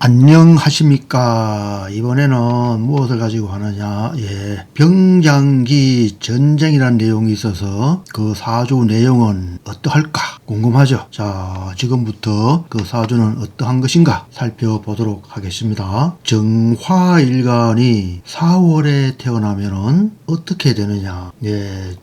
안녕하십니까. 이번에는 무엇을 가지고 하느냐. 병장기 전쟁이라는 내용이 있어서 그 사주 내용은 어떠할까 궁금하죠. 자, 지금부터 그 사주는 어떠한 것인가 살펴보도록 하겠습니다. 정화일간이 4월에 태어나면은 어떻게 되느냐.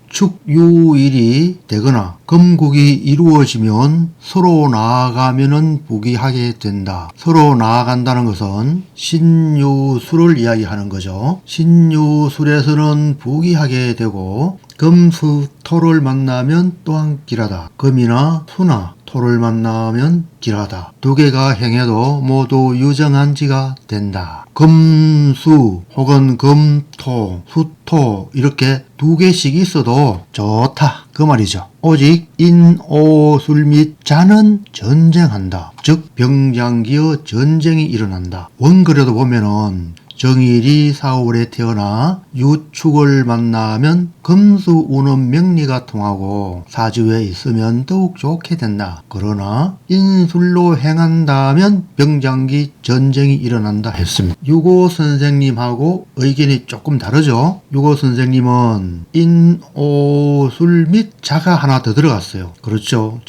축유일이 되거나 금국이 이루어지면 서로 나아가면은 부귀하게 된다. 서로 나아간다는 것은 신유술을 이야기하는 거죠. 신유술에서는 부귀하게 되고 금수토를 만나면 또한 길하다. 금이나 수나 토를 만나면 길하다. 두 개가 행해도 모두 유정한지가 된다. 금수 혹은 금토, 수토 이렇게 두 개씩 있어도 좋다. 그 말이죠. 오직 인오술 및 자는 전쟁한다. 즉 병장기의 전쟁이 일어난다. 원거래도 보면은 정일이 4월에 태어나 유축을 만나면 금수운은 명리가 통하고 사주에 있으면 더욱 좋게 된다. 그러나 인술로 행한다면 병장기 전쟁이 일어난다 했습니다. 유고 선생님하고 의견이 조금 다르죠. 유고 선생님은 인오술 및 자가 하나 더 들어갔어요. 그렇죠.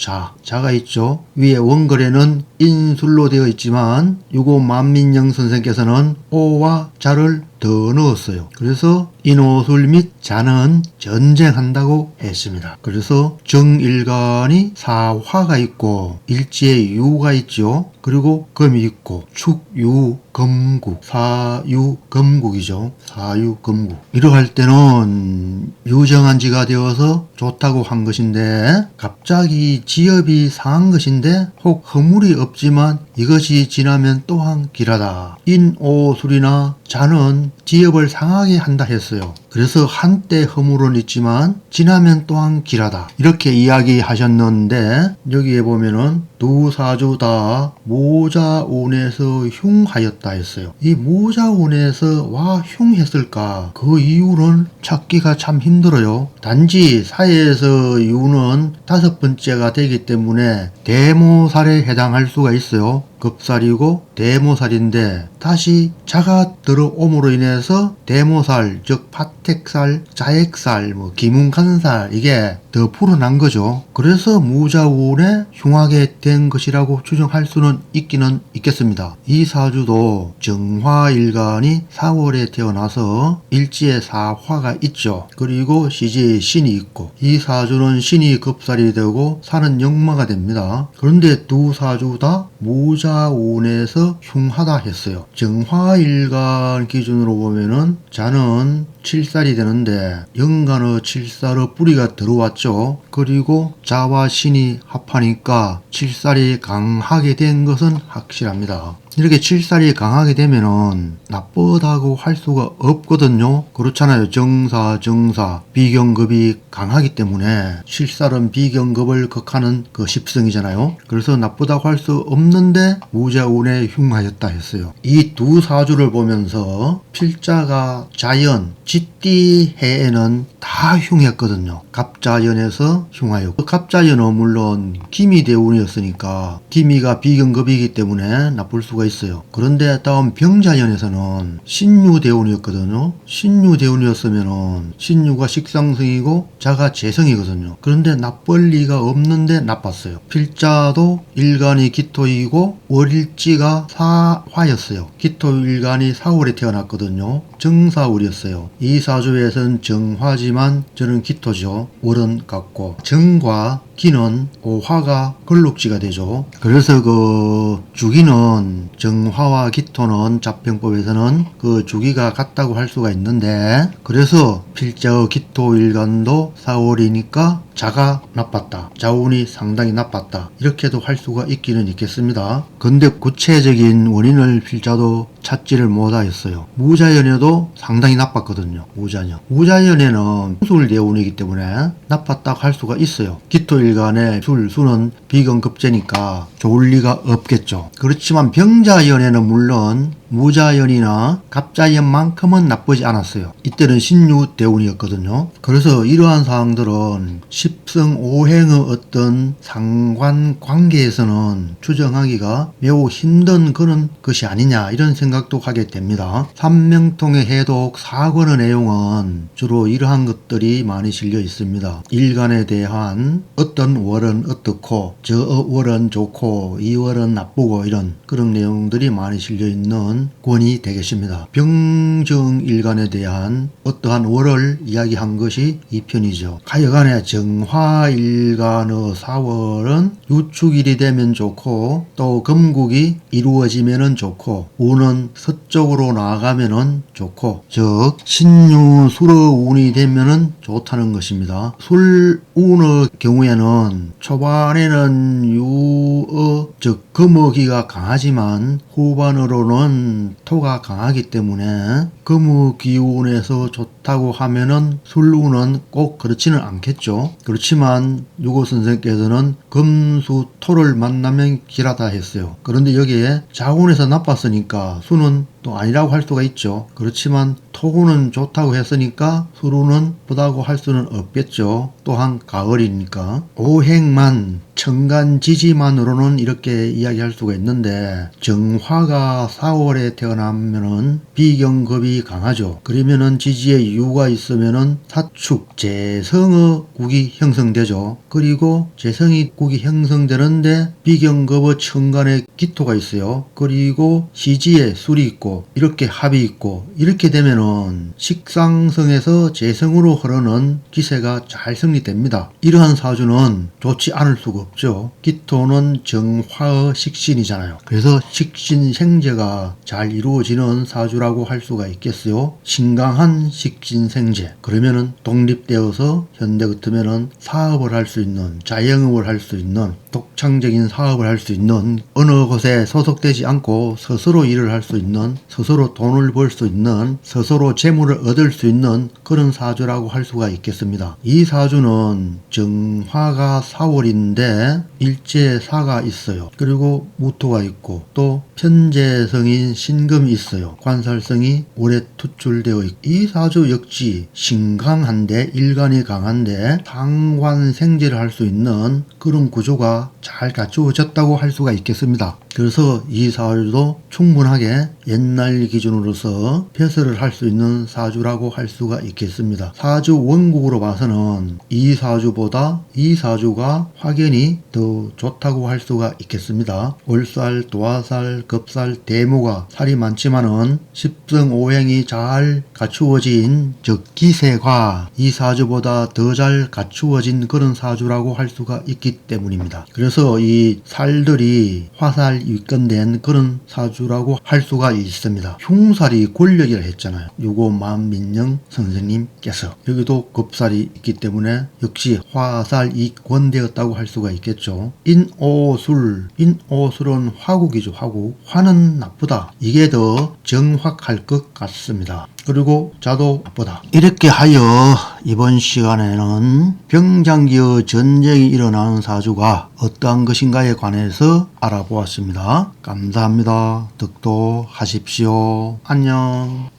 자가 있죠. 위에 원거래는 인술로 되어 있지만 유고 만민영 선생께서는 오와 자를 더 넣었어요. 그래서 인오술 및 자는 전쟁한다고 했습니다. 그래서 정일간이 사화가 있고 일지에 유가 있죠. 그리고 금이 있고 축유 금국 사유 금국이죠. 사유 금국 이러할 때는 유정한지가 되어서 좋다고 한 것인데 갑자기 지엽이 상한 것인데 혹 허물이 없지만 이것이 지나면 또한 길하다. 인오술이나 자는 지엽을 상하게 한다 했어요. 그래서 한때 허물은 있지만 지나면 또한 길하다. 이렇게 이야기하셨는데 여기에 보면은 두 사주 다 모자운에서 흉하였다 했어요. 이 모자운에서 와 흉했을까? 그 이유는 찾기가 참 힘들어요. 단지 사회에서 이유는 5번째가 되기 때문에 대모살에 해당할 수가 있어요. 급살이고 대모살인데 다시 자가 들어옴으로 인해서 대모살 즉 파택살, 자액살, 기문간살 이게 더 불어난 거죠. 그래서 무자운에 흉하게 된 것이라고 추정할 수는 있기는 있겠습니다. 이 사주도 정화일간이 4월에 태어나서 일지에 사화가 있죠. 그리고 시지에 신이 있고 이 사주는 신이 급살이 되고 산은 역마가 됩니다. 그런데 두 사주 다 무자운에서 흉하다 했어요. 정화일간 기준으로 보면은 자는 7살이 되는데 연간의 7살의 뿌리가 들어왔죠. 그리고 자와 신이 합하니까 7살이 강하게 된 것은 확실합니다. 이렇게 7살이 강하게 되면은 나쁘다고 할 수가 없거든요. 그렇잖아요. 정사 비경급이 강하기 때문에 7살은 비경급을 극하는 그 십성이잖아요. 그래서 나쁘다고 할 수 없는데 무자운에 흉하였다 했어요. 이 두 사주를 보면서 필자가 자연 쥐띠해에는 다 흉했거든요. 갑자연에서 흉하였고 그 갑자연은 물론 기미대운이었으니까 기미가 비경급이기 때문에 나쁠 수가 있어요. 그런데 다음 병자연에서는 신유대운이었거든요. 신유대운이었으면은 신유가 식상승이고 자가 재성이거든요. 그런데 나쁠 리가 없는데 나빴어요. 필자도 일간이 기토이고 월일지가 사화였어요. 기토일간이 4월에 태어났거든요. 정사월이었어요. 이 사주에서는 정화지만 저는 기토죠. 월은 같고 정과 기는 화가 걸록지가 되죠. 그래서 그 주기는 정화와 기토는 잡병법에서는 그 주기가 같다고 할 수가 있는데 그래서 필자의 기토일간도 4월이니까 자가 나빴다. 자운이 상당히 나빴다. 이렇게도 할 수가 있기는 있겠습니다. 근데 구체적인 원인을 필자도 찾지를 못하였어요. 무자연에도 상당히 나빴거든요. 무자연에는 술대운이기 때문에 나빴다고 할 수가 있어요. 기토일간의 수는 비경급제니까 좋을 리가 없겠죠. 그렇지만 병자연에는 물론 무자연이나 갑자연만큼은 나쁘지 않았어요. 이때는 신유 대운이었거든요. 그래서 이러한 사항들은 십성오행의 어떤 상관관계에서는 추정하기가 매우 힘든 그런 것이 아니냐 이런 생각도 하게 됩니다. 삼명통의 해독 4권의 내용은 주로 이러한 것들이 많이 실려 있습니다. 일간에 대한 어떤 월은 어떻고 저 월은 좋고 이 월은 나쁘고 이런 그런 내용들이 많이 실려 있는 권이 되겠습니다. 병정일간에 대한 어떠한 월을 이야기한 것이 이 편이죠. 하여간에 정화일간의 4월은 유축일이 되면 좋고 또 금국이 이루어지면 좋고 운은 서쪽으로 나아가면 좋고 즉 신유술의 되면은 좋다는 것입니다. 술운의 경우에는 초반에는 유의 즉 금어기가 강하지만 후반으로는 토가 강하기 때문에 금의 기운에서 좋다고 하면은 술운은 꼭 그렇지는 않겠죠. 그렇지만 유고 선생께서는 금수 토를 만나면 길하다 했어요. 그런데 여기에 자운에서 나빴으니까 수는 또 아니라고 할 수가 있죠. 그렇지만 토구는 좋다고 했으니까 수루는 보다고 할 수는 없겠죠. 또한 가을이니까. 오행만 천간지지만으로는 이렇게 이야기할 수가 있는데 정화가 4월에 태어나면은 비경급이 강하죠. 그러면은 지지에 유가 있으면은 사축 재성의 국이 형성되죠. 그리고 재성이 국이 형성되는데 비경급의 천간에 기토가 있어요. 그리고 시지에 술이 있고 이렇게 합이 있고 이렇게 되면은 식상성에서 재성으로 흐르는 기세가 잘 성립됩니다. 이러한 사주는 좋지 않을 수가 없죠. 기토는 정화의 식신이잖아요. 그래서 식신생재가 잘 이루어지는 사주라고 할 수가 있겠어요. 신강한 식신생재. 그러면은 독립되어서 현대 같으면은 사업을 할 수 있는, 자영업을 할 수 있는, 독창적인 사업을 할 수 있는, 어느 곳에 소속되지 않고 스스로 일을 할 수 있는, 스스로 돈을 벌 수 있는, 스스로 재물을 얻을 수 있는 그런 사주라고 할 수가 있겠습니다. 이 사주는 정화가 4월인데 일제사가 있어요. 그리고 무토가 있고 또 편재성인 신금이 있어요. 관살성이 오래 투출되어 있고 이 사주 역시 신강한데 일간이 강한데 상관생재를 할 수 있는 그런 구조가 잘 갖추어졌다고 할 수가 있겠습니다. 그래서 이 사주도 충분하게 옛날 기준으로서 벼슬을 할 수 있는 사주라고 할 수가 있겠습니다. 사주 원국으로 봐서는 이 사주보다 이 사주가 확연히 더 좋다고 할 수가 있겠습니다. 월살, 도화살, 겁살, 대모가 살이 많지만은 십성오행이 잘 갖추어진 즉 기세가 이 사주보다 더 잘 갖추어진 그런 사주라고 할 수가 있기 때문입니다. 그래서 이 살들이 화살 입건된 그런 사주라고 할 수가 있습니다. 흉살이 권력이라 했잖아요. 요거 만민영 선생님께서 여기도 겁살이 있기 때문에 역시 화살 이권되었다고 할 수가 있겠죠. 인오술, 인오술은 화국이죠. 화국. 화는 나쁘다. 이게 더 정확할 것 같습니다. 그리고 자도 나쁘다. 이렇게 하여 이번 시간에는 병장기의 전쟁이 일어나는 사주가 어떠한 것인가에 관해서 알아보았습니다. 감사합니다. 덕도 하십시오. 안녕.